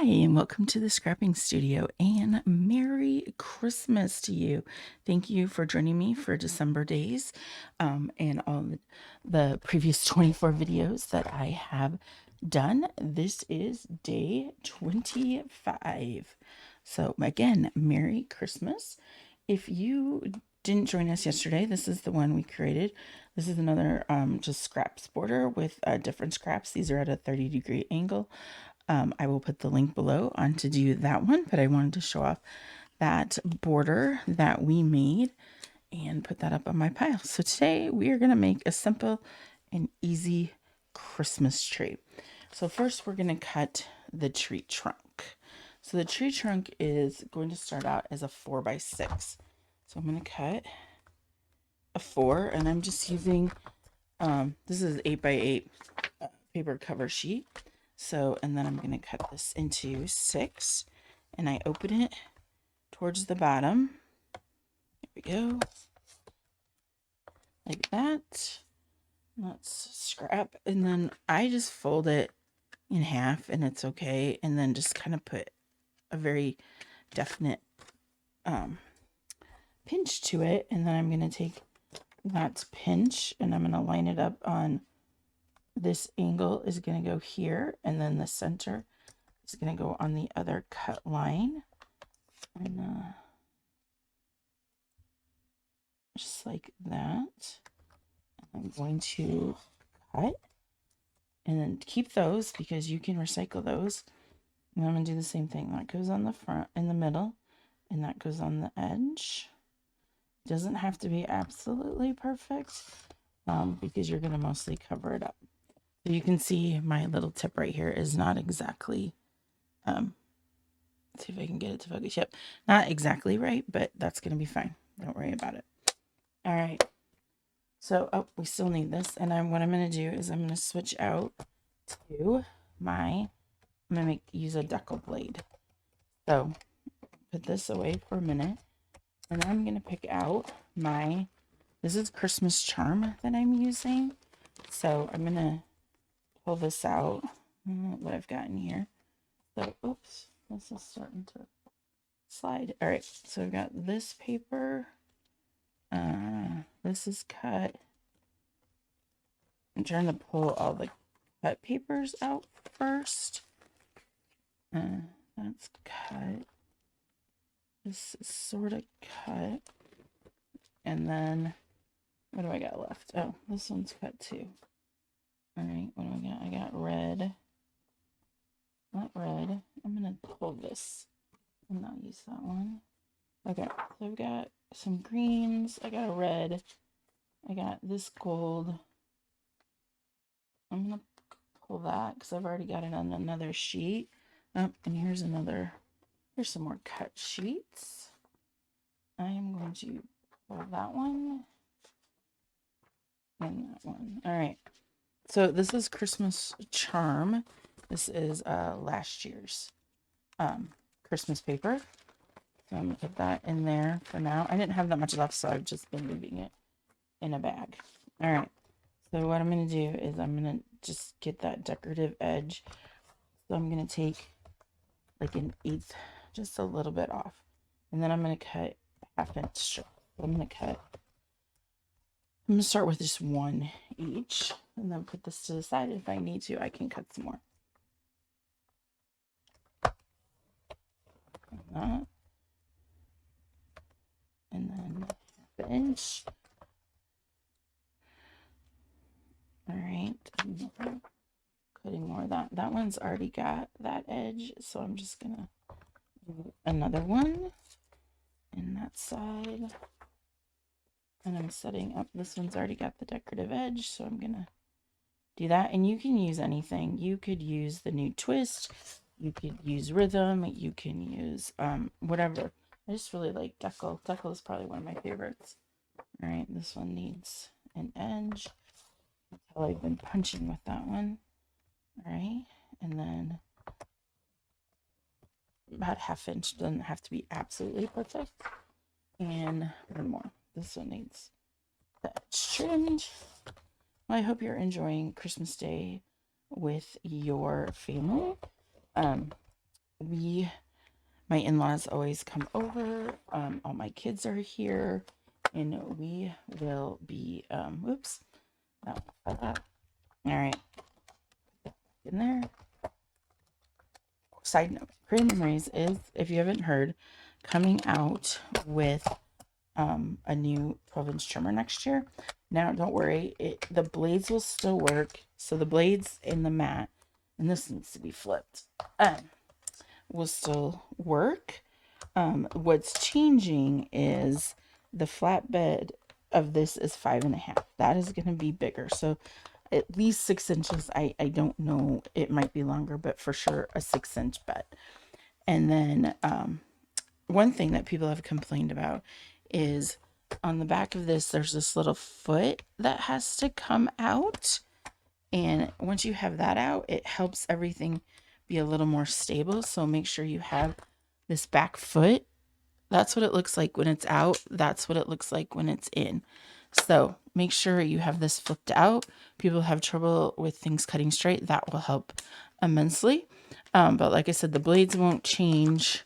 Hi, and welcome to the Scrapping Studio, and Merry Christmas to you. Thank you for joining me for December days and all the previous 24 videos that I have done. This is day 25. So again, Merry Christmas. If you didn't join us yesterday, this is the one we created. This is another just scraps border with different scraps. These are at a 30-degree angle. I will put the link below on to do that one, but I wanted to show off that border that we made and put that up on my pile. So today we are going to make a simple and easy Christmas tree. So first we're going to cut the tree trunk. So the tree trunk is going to start out as a 4x6. So I'm going to cut a 4, and I'm just using, this is 8x8 paper cover sheet. So, and then I'm going to cut this into 6, and I open it towards the bottom. There we go. Like that. Let's scrap. And then I just fold it in half, and it's okay. And then just kind of put a very definite pinch to it. And then I'm going to take that pinch, and I'm going to line it up on this angle is going to go here, and then the center is going to go on the other cut line. And just like that. I'm going to cut and then keep those because you can recycle those. And I'm going to do the same thing. That goes on the front, in the middle, and that goes on the edge. It doesn't have to be absolutely perfect because you're going to mostly cover it up. So you can see my little tip right here is not exactly, let's see if I can get it to focus. Yep, not exactly right, but that's going to be fine. Don't worry about it. All right. So, oh, we still need this. And what I'm going to do is I'm going to switch out to I'm going to use a decal blade. So, put this away for a minute. And then I'm going to pick out this is Christmas charm that I'm using. So, I'm going to pull this out, what I've got in here. So, oops, this is starting to slide. All right, so I've got this paper. This is cut. I'm trying to pull all the cut papers out first. That's cut. This is sort of cut. And then, what do I got left? Oh, this one's cut too. All right, what do I got? I got red. Not red. I'm going to pull this and not use that one. Okay, so I've got some greens. I got a red. I got this gold. I'm going to pull that because I've already got it on another sheet. Oh, and here's some more cut sheets. I am going to pull that one and that one. All right. So this is Christmas charm. This is last year's Christmas paper. So I'm going to put that in there for now. I didn't have that much left, so I've just been leaving it in a bag. All right. So what I'm going to do is I'm going to just get that decorative edge. So I'm going to take like an eighth, just a little bit off. And then I'm going to cut half-inch strip. So I'm going to start with just one each and then put this to the side. If I need to, I can cut some more. Like that. And then half an inch. All right. Cutting more of that. That one's already got that edge, so I'm just going to do another one in that side. And I'm setting up, this one's already got the decorative edge, so I'm going to do that. And you can use anything. You could use the new twist. You could use rhythm. You can use whatever. I just really like decal. Decal is probably one of my favorites. All right, this one needs an edge. That's how I've been punching with that one. All right, and then about half-inch. Doesn't have to be absolutely perfect. And one more. This one needs the edge trimmed. Well, I hope you're enjoying Christmas Day with your family. my in-laws always come over. All my kids are here, and we will be, oops, no, all right, in there. Side note, Creative Memories is, if you haven't heard, coming out with a new 12-inch trimmer next year. Now, don't worry, the blades will still work. So the blades in the mat, and this needs to be flipped, will still work. What's changing is the flatbed of this is 5.5. That is going to be bigger. So at least 6 inches. I don't know. It might be longer, but for sure a 6-inch bed. And then one thing that people have complained about is on the back of this, there's this little foot that has to come out. And once you have that out, it helps everything be a little more stable. So make sure you have this back foot. That's what it looks like when it's out. That's what it looks like when it's in. So make sure you have this flipped out. People have trouble with things cutting straight. That will help immensely. But like I said, the blades won't change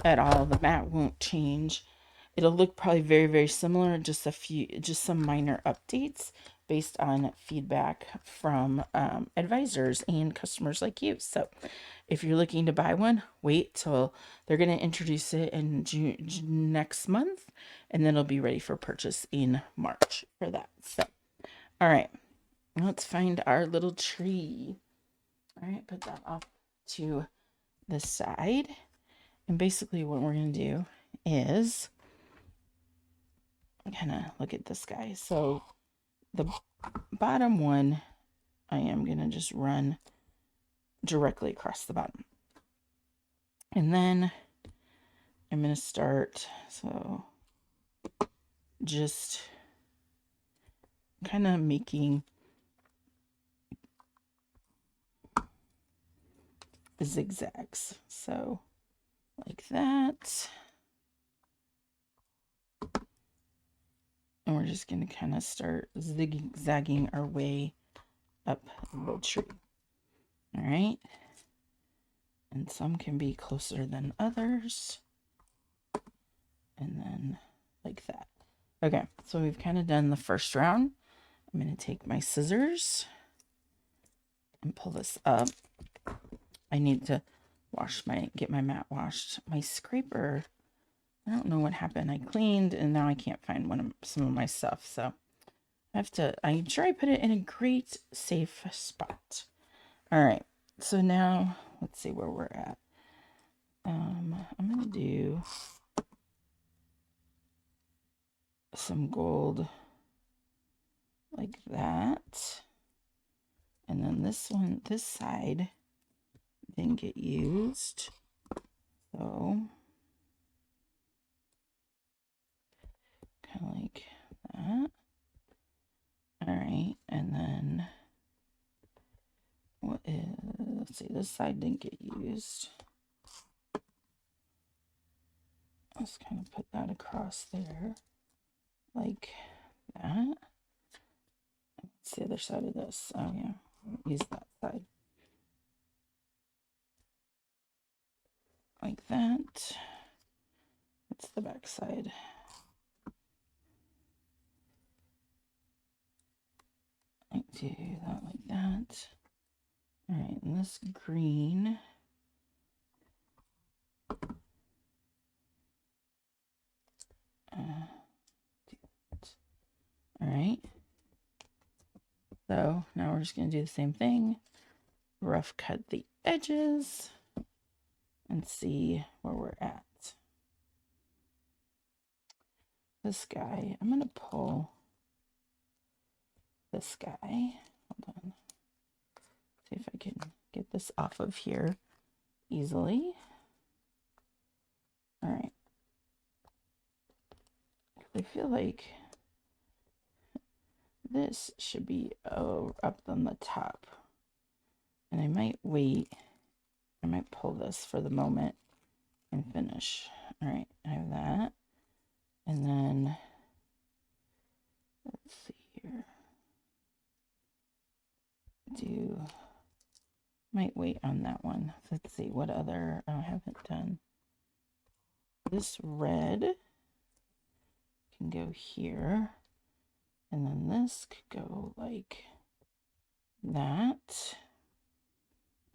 at all. The mat won't change. It'll look probably very, very similar. Just some minor updates based on feedback from advisors and customers like you. So if you're looking to buy one, wait till they're going to introduce it in June next month, and then it'll be ready for purchase in March for that. So, all right, let's find our little tree. All right, put that off to the side. And basically what we're going to do is kind of look at this guy. So the bottom one, I am going to just run directly across the bottom. And then I'm going to start, so just kind of making zigzags. So like that. And we're just going to kind of start zigzagging our way up the tree. All right. And some can be closer than others. And then like that. Okay, so we've kind of done the first round. I'm going to take my scissors and pull this up. I need to get my mat washed. My scraper, I don't know what happened. I cleaned and now I can't find some of my stuff. So I'm sure I put it in a great safe spot. All right, so now let's see where we're at. I'm going to do some gold like that. And then this side didn't get used. So kind of like that. All right, and then let's see, this side didn't get used. Let's kind of put that across there like that. What's the other side of this? Oh yeah, use that side. Like that. That's the back side. I do that like that. All right, and this green. All right. So now we're just going to do the same thing. Rough cut the edges and see where we're at. This guy, I'm going to pull this guy. Hold on. See if I can get this off of here easily. All right. I feel like this should be up on the top. And I might wait. I might pull this for the moment and finish. All right, I have that. And then, let's see here. Do Might wait on that one. Let's see what other I haven't done. This red can go here, and then this could go like that.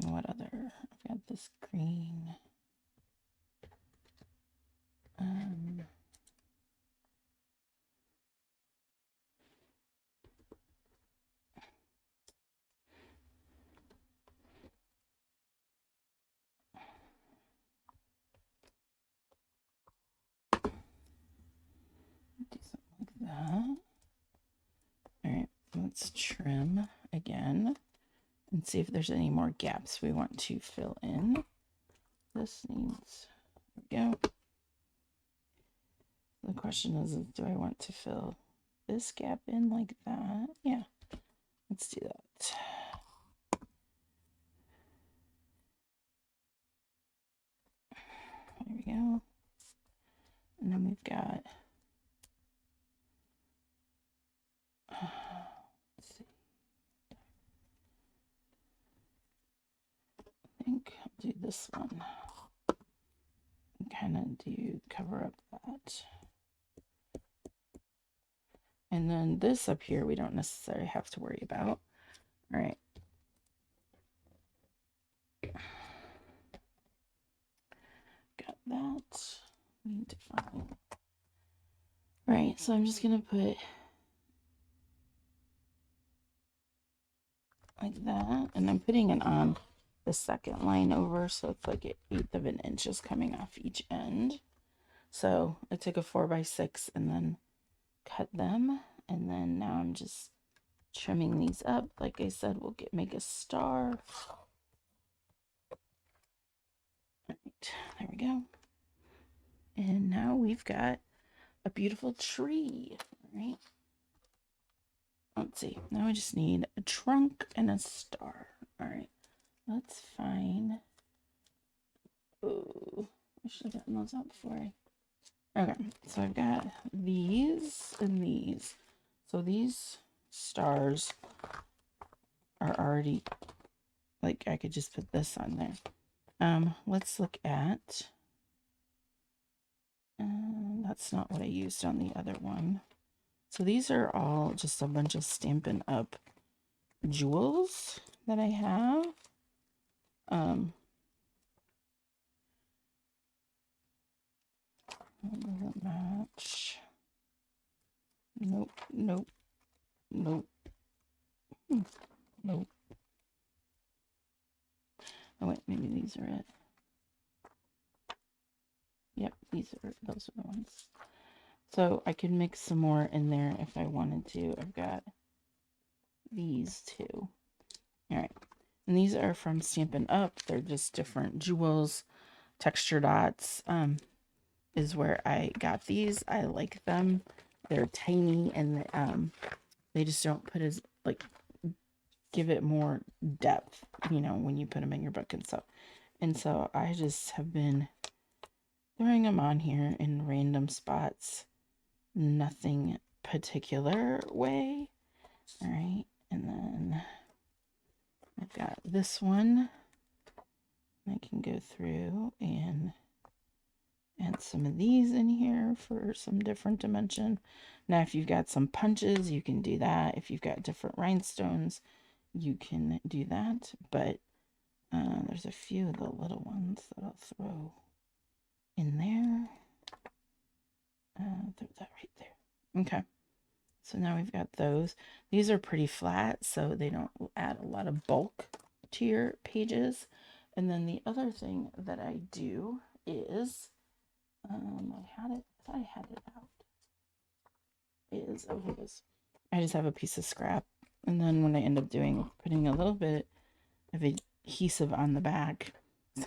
And what other? I've got this green. Do something like that. All right, let's trim again and see if there's any more gaps we want to fill in. This needs, there we go. The question is do I want to fill this gap in like that? Yeah, let's do that. There we go. And then we've got, let's see. I think I'll do this one. And kind of do cover up that. And then this up here, we don't necessarily have to worry about. All right. Got that. Need to find. All right, so I'm just gonna put like that, and I'm putting it on the second line over, so it's like 1/8 of an inch is coming off each end. So I took a 4x6 and then cut them, and then now I'm just trimming these up. Like I said, we'll make a star. All right, there we go. And now we've got a beautiful tree. All right. Let's see. Now I just need a trunk and a star. All right. Let's find. Oh, I should have gotten those out before I. Okay, so I've got these and these. So these stars are already, like, I could just put this on there. Let's look at, that's not what I used on the other one. So these are all just a bunch of Stampin' Up! Jewels that I have. Doesn't match. Nope, nope, nope, nope. Oh wait, maybe these are it. Yep, those are the ones. So I could mix some more in there if I wanted to. I've got these two. All right, and these are from Stampin' Up. They're just different jewels, texture dots. Is where I got these. I like them. They're tiny, and they just don't put as, like, give it more depth, you know, when you put them in your book. And so I just have been throwing them on here in random spots. Nothing particular way. All right, and then I've got this one. I can go through and add some of these in here for some different dimension. Now, if you've got some punches, you can do that. If you've got different rhinestones, you can do that. But there's a few of the little ones that I'll throw in there. Throw that right there. Okay. So now we've got those. These are pretty flat, so they don't add a lot of bulk to your pages. And then the other thing that I do is, I thought I had it out. Oh, here it is. I just have a piece of scrap. And then when I end up putting a little bit of adhesive on the back,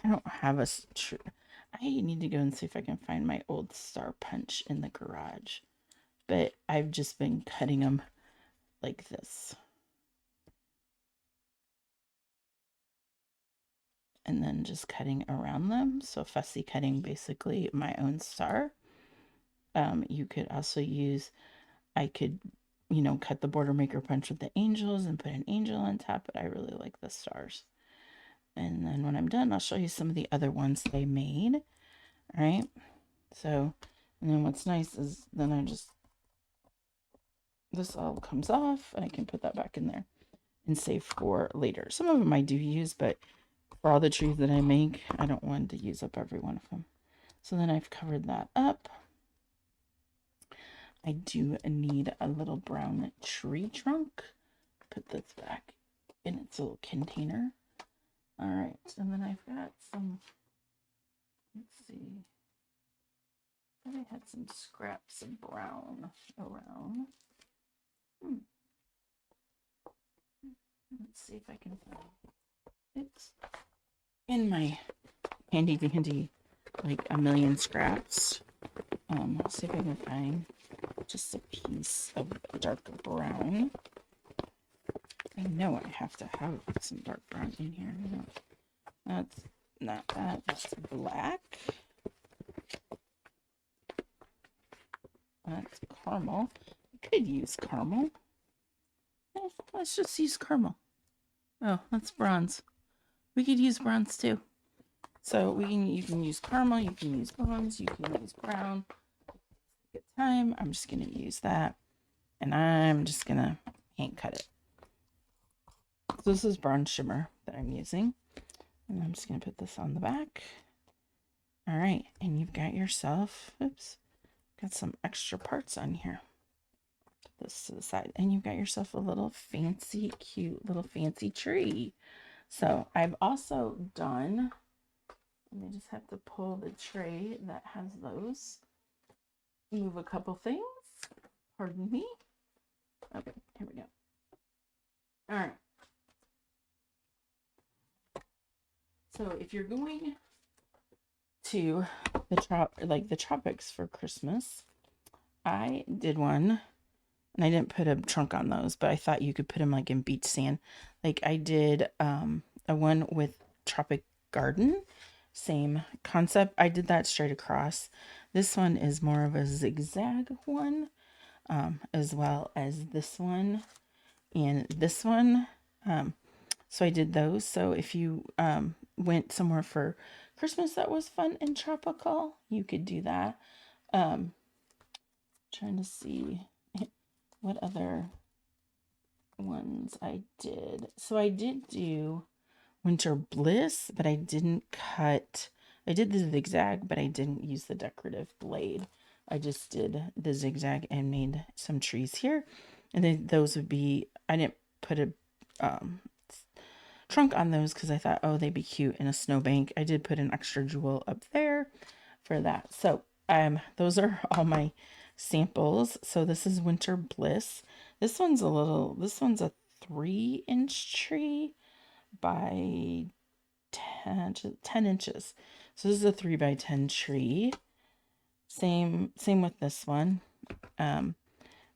I don't have I need to go and see if I can find my old star punch in the garage. But I've just been cutting them like this. And then just cutting around them. So fussy cutting basically my own star. You could also use, I could, you know, cut the border maker punch with the angels and put an angel on top, but I really like the stars. And then when I'm done, I'll show you some of the other ones they made. All right. So, and then what's nice is then this all comes off and I can put that back in there and save for later. Some of them I do use, but for all the trees that I make, I don't want to use up every one of them. So then I've covered that up. I do need a little brown tree trunk. Put this back in its little container. All right, and then I've got some, let's see, I thought I had some scraps of brown around. Let's see if I can find it in my handy dandy, like a million scraps. Let's see if I can find just a piece of dark brown. I know I have to have some dark brown in here. No, that's not that. That's black. That's caramel. I could use caramel. Let's just use caramel. Oh, that's bronze. We could use bronze too. So you can use caramel, you can use bronze, you can use brown. Good time. I'm just gonna use that, and I'm just gonna hand cut it. So this is bronze shimmer that I'm using, and I'm just gonna put this on the back. All right, and you've got yourself, got some extra parts on here. Put this to the side, and you've got yourself a little fancy, cute little fancy tree. So I've also done, let me just have to pull the tray that has those. Move a couple things. Pardon me. Okay, here we go. All right. So if you're going to the tropics for Christmas, I did one, and I didn't put a trunk on those, but I thought you could put them like in beach sand. Like I did a one with Tropic Garden, same concept. I did that straight across. This one is more of a zigzag one, as well as this one and this one. So I did those. So if you went somewhere for Christmas that was fun and tropical, you could do that. Trying to see what other ones I did. So I did do Winter Bliss, but I didn't cut. I did the zigzag, but I didn't use the decorative blade. I just did the zigzag and made some trees here. And then those would be, I didn't put a trunk on those because I thought, oh, they'd be cute in a snowbank. I did put an extra jewel up there for that. So those are all my samples. So this is Winter Bliss. This one's a 3-inch tree by 10 inches. So this is a 3 by 10 tree. Same with this one.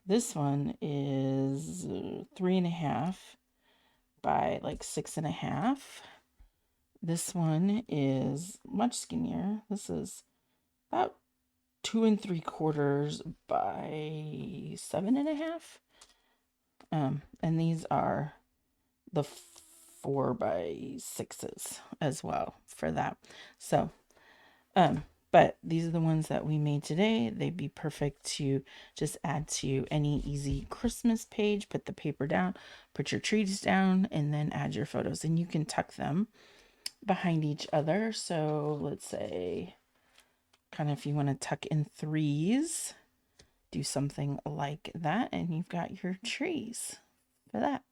This one is 3.5 by like 6.5. This one is much skinnier. This is about 2 3/4 by 7.5. And these are the 4 by 6s as well for that. So, but these are the ones that we made today. They'd be perfect to just add to any easy Christmas page. Put the paper down, put your trees down, and then add your photos. And you can tuck them behind each other. So let's say, kind of if you want to tuck in 3s, do something like that, and you've got your trees for that.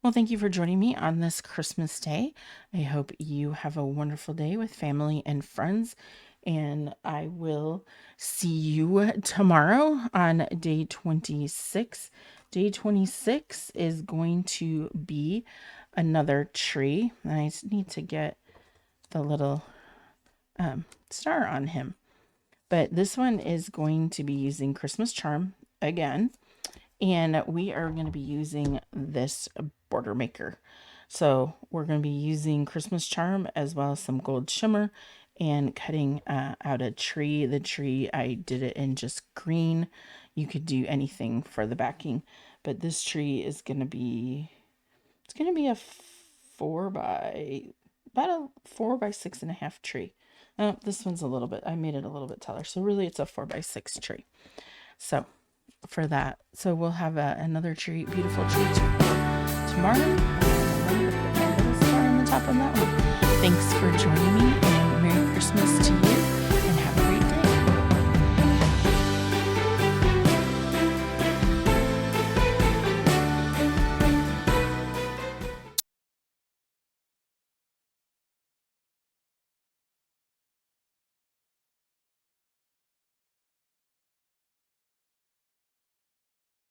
Well, thank you for joining me on this Christmas day. I hope you have a wonderful day with family and friends, and I will see you tomorrow on day 26. Day 26 is going to be another tree. I just need to get the little star on him. But this one is going to be using Christmas charm again. And we are going to be using this border maker. So we're going to be using Christmas charm as well as some gold shimmer and cutting out a tree. The tree, I did it in just green. You could do anything for the backing. But this tree is going to be, it's going to be a 4 by about a 4 by 6.5 tree. This one's a little bit, I made it a little bit taller. So really it's a 4 by 6 tree. So for that, so we'll have another tree, beautiful tree tomorrow. On the top of that one. Thanks for joining me.